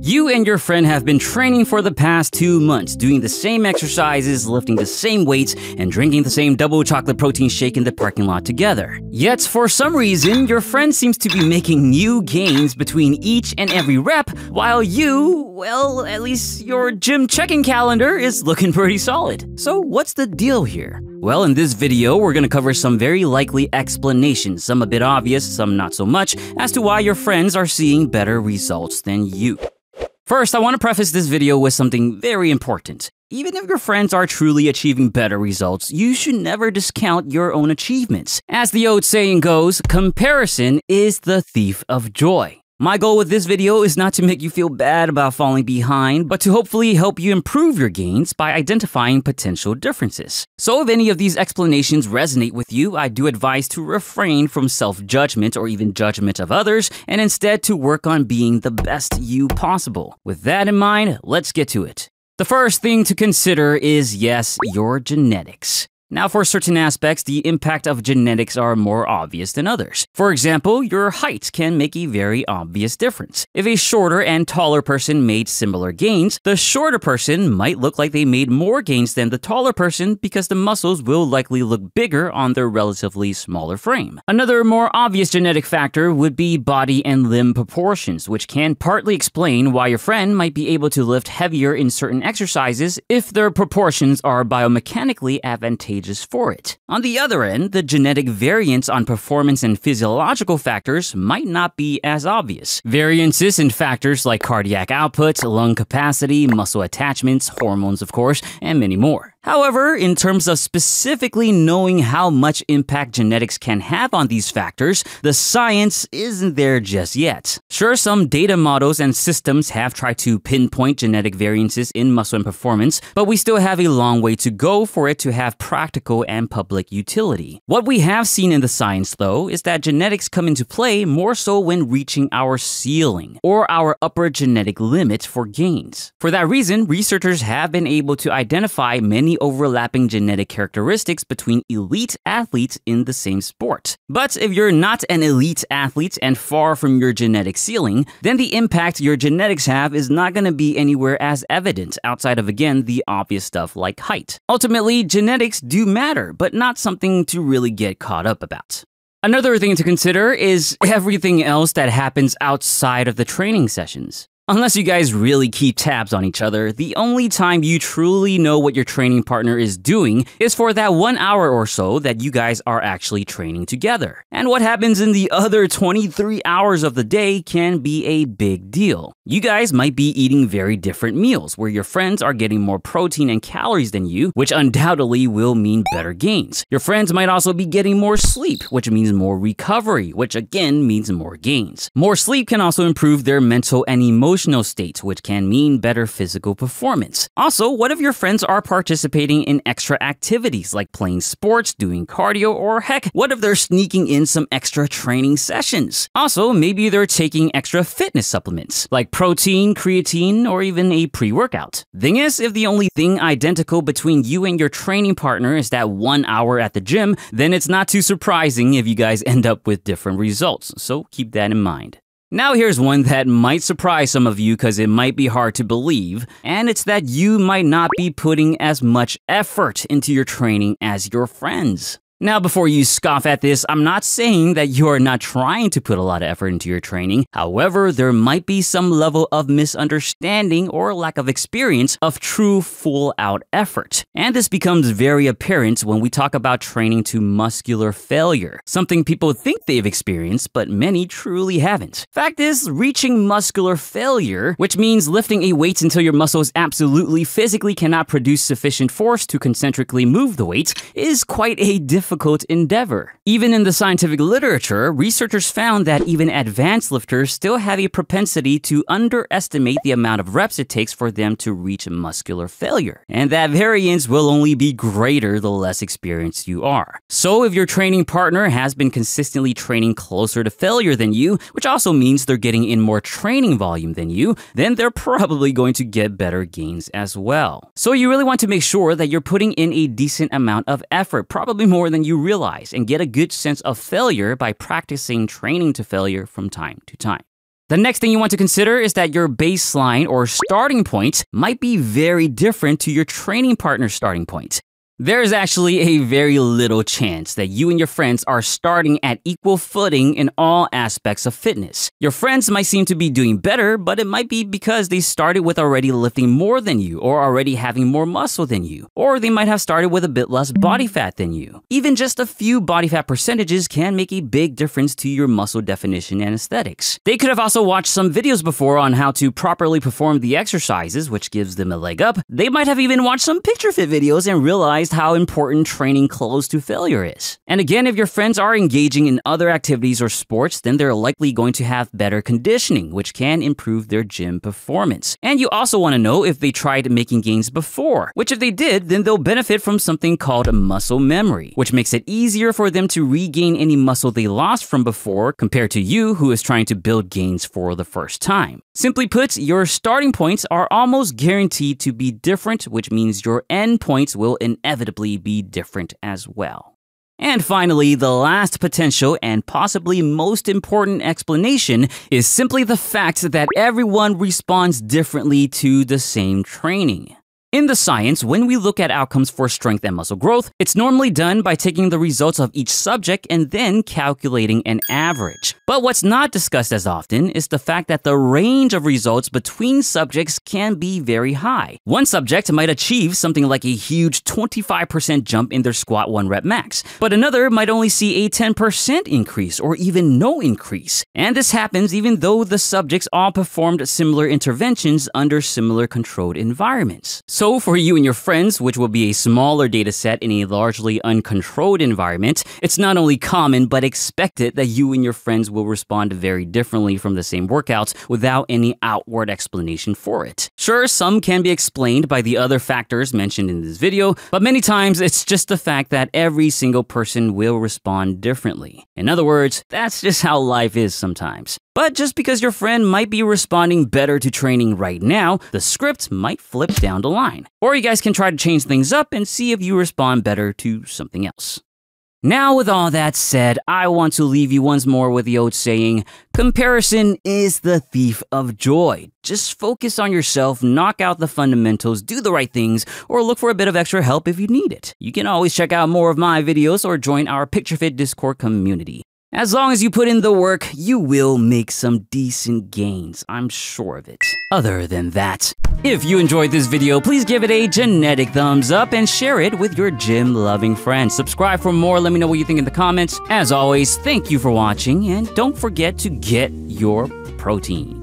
You and your friend have been training for the past 2 months, doing the same exercises, lifting the same weights, and drinking the same double chocolate protein shake in the parking lot together. Yet, for some reason, your friend seems to be making new gains between each and every rep, while you, well, at least your gym checking calendar is looking pretty solid. So what's the deal here? Well, in this video, we're gonna cover some very likely explanations, some a bit obvious, some not so much, as to why your friends are seeing better results than you. First, I want to preface this video with something very important. Even if your friends are truly achieving better results, you should never discount your own achievements. As the old saying goes, comparison is the thief of joy. My goal with this video is not to make you feel bad about falling behind, but to hopefully help you improve your gains by identifying potential differences. So if any of these explanations resonate with you, I do advise to refrain from self-judgment or even judgment of others, and instead to work on being the best you possible. With that in mind, let's get to it. The first thing to consider is, yes, your genetics. Now, for certain aspects, the impact of genetics are more obvious than others. For example, your height can make a very obvious difference. If a shorter and taller person made similar gains, the shorter person might look like they made more gains than the taller person because the muscles will likely look bigger on their relatively smaller frame. Another more obvious genetic factor would be body and limb proportions, which can partly explain why your friend might be able to lift heavier in certain exercises if their proportions are biomechanically advantageous for it. On the other end, the genetic variance on performance and physiological factors might not be as obvious. Variances in factors like cardiac output, lung capacity, muscle attachments, hormones of course, and many more. However, in terms of specifically knowing how much impact genetics can have on these factors, the science isn't there just yet. Sure, some data models and systems have tried to pinpoint genetic variances in muscle and performance, but we still have a long way to go for it to have practical and public utility. What we have seen in the science, though, is that genetics come into play more so when reaching our ceiling, or our upper genetic limit for gains. For that reason, researchers have been able to identify many overlapping genetic characteristics between elite athletes in the same sport. But if you're not an elite athlete and far from your genetic ceiling, then the impact your genetics have is not going to be anywhere as evident outside of, again, the obvious stuff like height. Ultimately, genetics do matter, but not something to really get caught up about. Another thing to consider is everything else that happens outside of the training sessions. Unless you guys really keep tabs on each other, the only time you truly know what your training partner is doing is for that 1 hour or so that you guys are actually training together. And what happens in the other 23 hours of the day can be a big deal. You guys might be eating very different meals where your friends are getting more protein and calories than you, which undoubtedly will mean better gains. Your friends might also be getting more sleep, which means more recovery, which again means more gains. More sleep can also improve their mental and emotional state, which can mean better physical performance. Also, what if your friends are participating in extra activities like playing sports, doing cardio, or heck, what if they're sneaking in some extra training sessions? Also, maybe they're taking extra fitness supplements like protein, creatine, or even a pre-workout. Thing is, if the only thing identical between you and your training partner is that 1 hour at the gym, then it's not too surprising if you guys end up with different results, so keep that in mind. Now here's one that might surprise some of you because it might be hard to believe, and it's that you might not be putting as much effort into your training as your friends. Now, before you scoff at this, I'm not saying that you are not trying to put a lot of effort into your training. However, there might be some level of misunderstanding or lack of experience of true full-out effort. And this becomes very apparent when we talk about training to muscular failure, something people think they've experienced, but many truly haven't. Fact is, reaching muscular failure, which means lifting a weight until your muscles absolutely physically cannot produce sufficient force to concentrically move the weight, is quite a difficult endeavor. Even in the scientific literature, researchers found that even advanced lifters still have a propensity to underestimate the amount of reps it takes for them to reach muscular failure. And that variance will only be greater the less experienced you are. So if your training partner has been consistently training closer to failure than you, which also means they're getting in more training volume than you, then they're probably going to get better gains as well. So you really want to make sure that you're putting in a decent amount of effort, probably more than you realize, and get a good sense of failure by practicing training to failure from time to time. The next thing you want to consider is that your baseline or starting point might be very different to your training partner's starting point. There is actually a very little chance that you and your friends are starting at equal footing in all aspects of fitness. Your friends might seem to be doing better, but it might be because they started with already lifting more than you or already having more muscle than you, or they might have started with a bit less body fat than you. Even just a few body fat percentages can make a big difference to your muscle definition and aesthetics. They could have also watched some videos before on how to properly perform the exercises, which gives them a leg up. They might have even watched some picture fit videos and realized how important training close to failure is. And again, if your friends are engaging in other activities or sports, then they're likely going to have better conditioning, which can improve their gym performance. And you also want to know if they tried making gains before, which if they did, then they'll benefit from something called muscle memory, which makes it easier for them to regain any muscle they lost from before compared to you who is trying to build gains for the first time. Simply put, your starting points are almost guaranteed to be different, which means your end points will inevitably be different as well. And finally, the last potential and possibly most important explanation is simply the fact that everyone responds differently to the same training. In the science, when we look at outcomes for strength and muscle growth, it's normally done by taking the results of each subject and then calculating an average. But what's not discussed as often is the fact that the range of results between subjects can be very high. One subject might achieve something like a huge 25% jump in their squat 1 rep max, but another might only see a 10% increase or even no increase. And this happens even though the subjects all performed similar interventions under similar controlled environments. So for you and your friends, which will be a smaller data set in a largely uncontrolled environment, it's not only common but expected that you and your friends will respond very differently from the same workouts without any outward explanation for it. Sure, some can be explained by the other factors mentioned in this video, but many times it's just the fact that every single person will respond differently. In other words, that's just how life is sometimes. But just because your friend might be responding better to training right now, the script might flip down the line. Or you guys can try to change things up and see if you respond better to something else. Now, with all that said, I want to leave you once more with the old saying, comparison is the thief of joy. Just focus on yourself, knock out the fundamentals, do the right things, or look for a bit of extra help if you need it. You can always check out more of my videos or join our PictureFit Discord community. As long as you put in the work, you will make some decent gains, I'm sure of it. Other than that, if you enjoyed this video, please give it a genetic thumbs up and share it with your gym-loving friends. Subscribe for more, let me know what you think in the comments. As always, thank you for watching, and don't forget to get your protein.